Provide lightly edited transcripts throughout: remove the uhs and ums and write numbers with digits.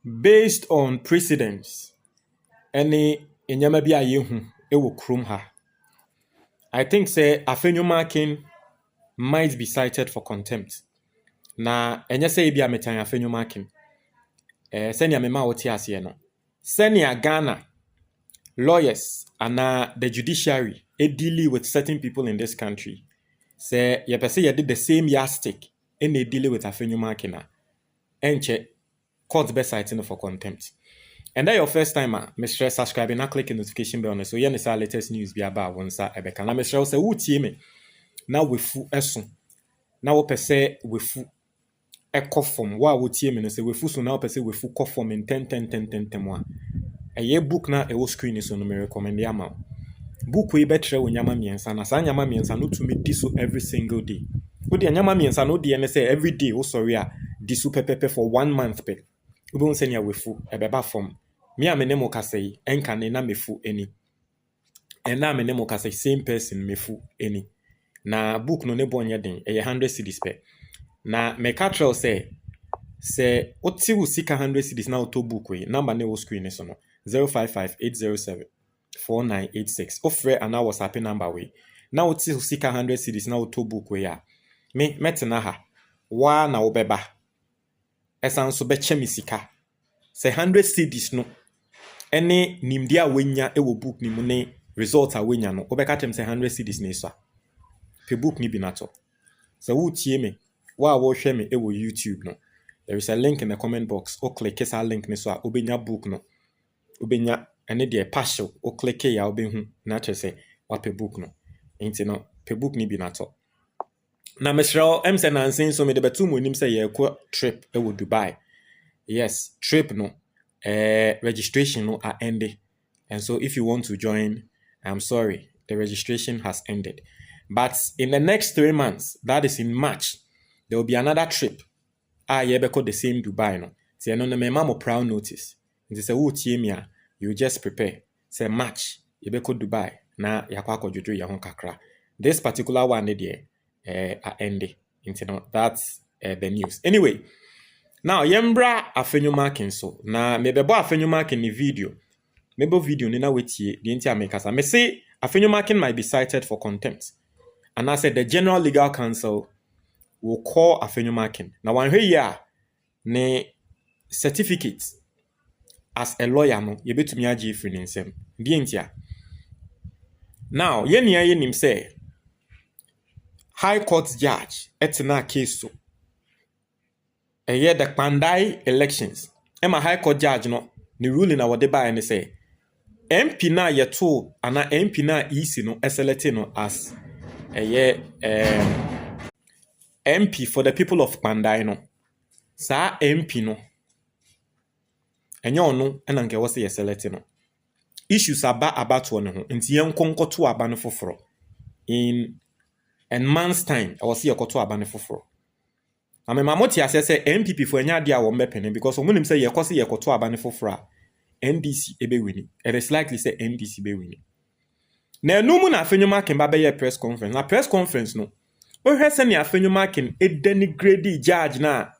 based on precedents, any enyama bi ayehu ewo krom ha. I think say Afenyo Markin might be cited for contempt. Na enye say bi ametan Afenyo Markin. Senya mema wote ase no. Senya Ghana lawyers and the judiciary dealing with certain people in this country. Say ye pese ye did the same yardstick and they deal with Afenyo Markin na. Enche court be citing for contempt. And that your first time, Mr. Subscribe and click the notification bell. So you know latest news be about once ebeka. Na Mr. say who tie me. Now we fu eson. Now we pese we fu eko form. Wa wo tie me no say we fu so now pese we fu ko form in 10 a book na e wo screen so no me recommend ya ma. Book we betre wo nyama miensa na sa nyama miensa no to me di so every single day. Wo di nyama miensa no di say every day wo sorry di so pepepe for 1 month pe. Ube unsenya wefu ebeba form. Mi amenemo kasei enkane na mefu eni. Ena amenemo kasei same person mefu eni. Na book no nebo nye den 100 cedis pe. Na mekatrel se oti usika 100 cedis na auto book we. Number ne wo screen so no 0558074986. Ofre ana WhatsApp number we. Na oti usika 100 cedis na auto book we ya. Me metena ha. Wa na obeba. Esan so beche misika. Se 100 cedis no. Ene nimdia wenya ewo book ni mu ne result a wenya no. Obeka tem se 100 cedis ne so. Pe book ni bi nato. Se wo tie me, wa wo hwe me ewo YouTube no. There is a link in the comment box. O click esa link ne so a obenya book no. Obenya ene de partial. O click ya obehu na che se wa pe book no. Enti no, pe book ni bi nato. Na Mr. Emsen and saying so me de betu mo nim say ye trip ewo Dubai. Yes, trip no registration no are ended. And so if you want to join, I'm sorry, the registration has ended. But in the next 3 months, that is in March, there will be another trip. Ye be called the same Dubai no. Say no me mama proud notice. It is a wotiemia, you just prepare. Say March, ye be called Dubai. Na yakwa kodwodwo ya hon kakra. This particular one there are ending. That's the news. Anyway, now yembra Afenyo Markin so. Na mebebo Afenyo Markin ni video. Mebo video ni na wetie the enti amekasa. Me say Afenyo Markin might be cited for contempt. And I said the General Legal Counsel will call Afenyo Markin. Now one here ne certificate as a lawyer no ye betumi agi free nsem. The enti. Now ye nim say High Court judge etna case so. The Pandai elections. Emma High Court judge no ni ruling awode ba and say MP na yeto ana MP na easy no SLT no as MP for the people of Pandai no. Sa MP no. Enyo no ena nke wose SLT no. Issues about one ho. Nti yenkonkoto aba no foforo. In a month's time, I will see a koto abane foforo. I mean, mamoti say MPP for any idea or mepene because when him say ye kosi ye koto abane foforo, NDC ebe winning. It is likely say NDC be winning. Na no mu na Afenyo Markin ba be press conference. Na press conference no. O hwe se na Afenyo Markin e denigrade judge na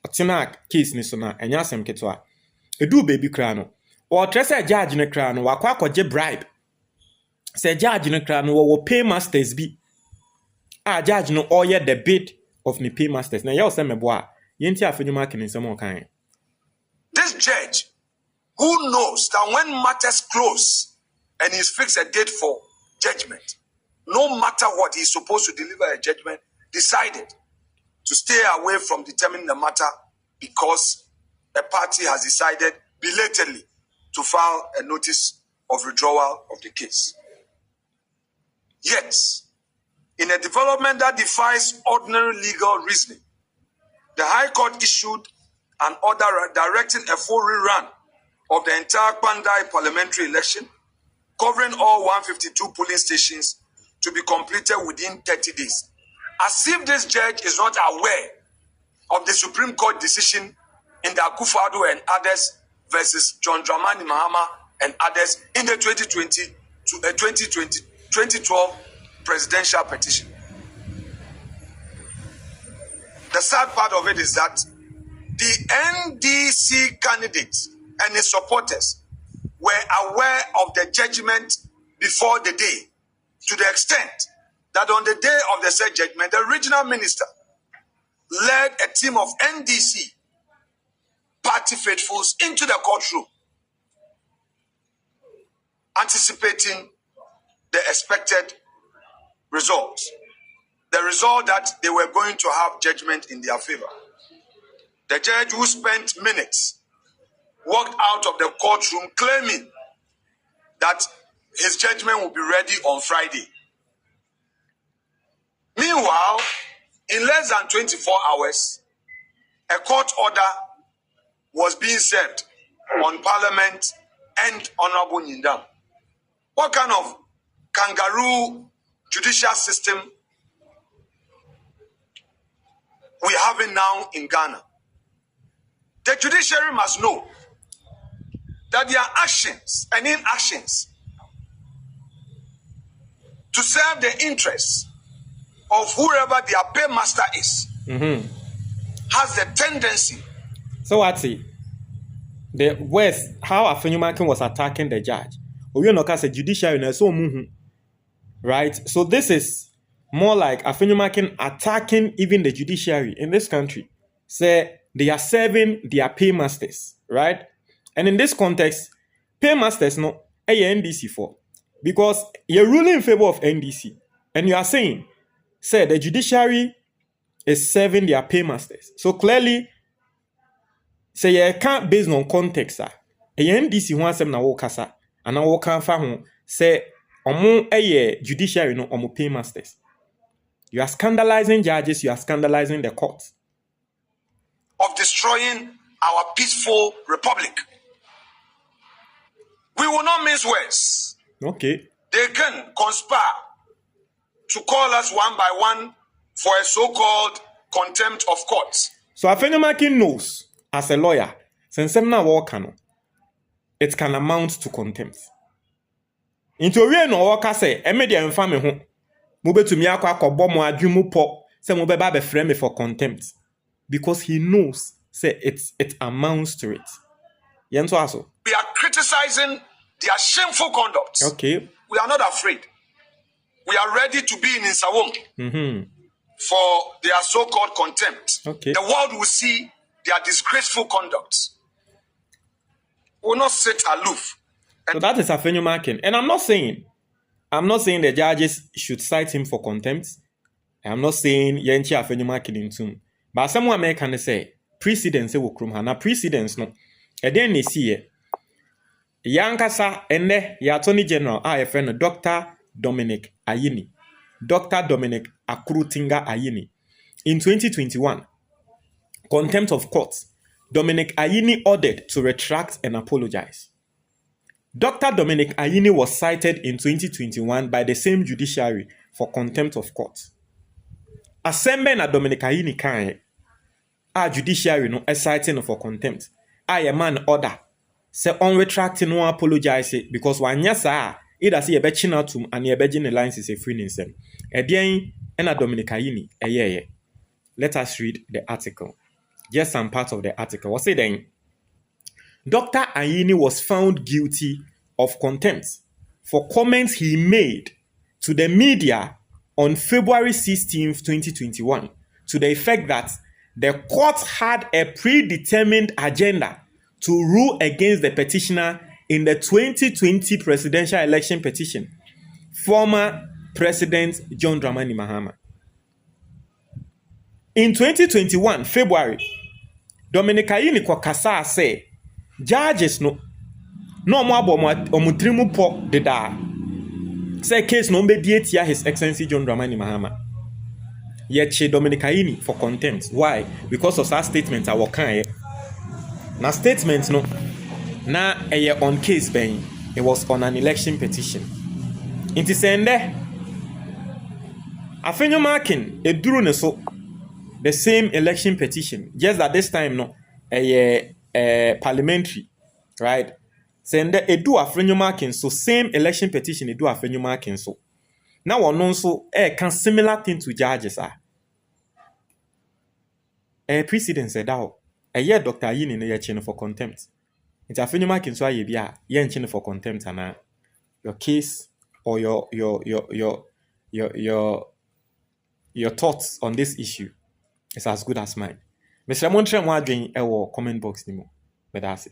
atina case ni so na enya asem keto edu baby kra no. O trese judge ne kra no wakwa akogye bribe. Say judge ne kra no wo paymasters bi. Judge no all yet the bid of the paymasters. Now you say me boy, yenti Afenyo Markin in some kind. This judge, who knows that when matters close and he's fixed a date for judgment, no matter what he's supposed to deliver a judgment, decided to stay away from determining the matter because a party has decided belatedly to file a notice of withdrawal of the case. Yet, in a development that defies ordinary legal reasoning, the High Court issued an order directing a full rerun of the entire Pandai parliamentary election, covering all 152 polling stations to be completed within 30 days. As if this judge is not aware of the Supreme Court decision in the Akufo-Addo and others versus John Dramani Mahama and others in the 2012 presidential petition. The sad part of it is that the NDC candidates and his supporters were aware of the judgment before the day, to the extent that on the day of the said judgment, the regional minister led a team of NDC party faithfuls into the courtroom, anticipating the expected results. The result that they were going to have judgment in their favor. The judge, who spent minutes, walked out of the courtroom claiming that his judgment will be ready on Friday. Meanwhile, in less than 24 hours, a court order was being served on Parliament and Honorable Nyindam. What kind of kangaroo judicial system we have now in Ghana? The judiciary must know that their actions and inactions to serve the interests of whoever their paymaster is has the tendency. So what's it? The West, how Afenyo Markin was attacking the judge. You know, because the judiciary so right? So this is more like Afenyo Markin attacking even the judiciary in this country. Say they are serving their paymasters, right? And in this context, paymasters no a NDC for, because you're ruling in favor of NDC, and you are saying, say the judiciary is serving their paymasters. So clearly, say you can't based on context. A NDC wants them na wokasa, and na wokan fa ho say omo a judiciary no omo paymasters. You are scandalizing judges. You are scandalizing the court. Of destroying our peaceful republic. We will not mince words. Okay. They can conspire to call us one by one for a so-called contempt of courts. So Afenyo Markin knows, as a lawyer, since it can amount to contempt. Into we no waka say, media infame ho. Mube to mi akwa kobo mo adwumu po, say mube ba be frame for contempt. Because he knows, say it amounts to it. Yento aso. We are criticizing their shameful conduct. Okay. We are not afraid. We are ready to be in Insawam for their so-called contempt. Okay. The world will see their disgraceful conduct. We will not sit aloof. So that is Afenyo Markin. And I'm not saying the judges should cite him for contempt. I'm not saying Yenchi Afenyo Markin in tune. But someone may can say precedence will krum na precedence no. And then you see it. Yankasa ene ya Attorney General a friend Dr. Dominic Ayini. Dr. Dominic Akrutinga Ayini. In 2021, contempt of court, Dominic Ayini ordered to retract and apologize. Dr. Dominic Ayini was cited in 2021 by the same judiciary for contempt of court. Assemble na Dominic Ayini kan a judiciary no citing for contempt. A man order say on retracting no apologize because wanya sa either say ebe chinatum and ebe gin lines is a free nsem. Edien na Dominic Ayini eye. Let us read the article. Just some part of the article. What say then? Dr. Ayini was found guilty of contempt for comments he made to the media on February 16, 2021, to the effect that the court had a predetermined agenda to rule against the petitioner in the 2020 presidential election petition, former President John Dramani Mahama. In 2021, February, Dominic Ayini Kwakasa say, judges no mo abo omutrimu po deda. Say case no mediate His Excellency John Dramani Mahama. Yet Dominic Ayini for contempt. Why? Because of that statement I wakan. Na statement no na on case ben. It was on an election petition. Inti sende Afenyo Markin eduru ne so the same election petition, just that this time no parliamentary, right? Sende edu Afenyo Markin so same election petition edu Afenyo Markin so. Now one also can similar thing to judges are. Precedent said that ɛyɛ Dr. Yini no yɛkye for contempt. Nti Afenyo Markin so ayɛ bi a yɛnkye for contempt anaa your case or your thoughts on this issue is as good as mine. Mr. Montre mo adwen ɛwɔ comment box ni mu. Bɛda ase.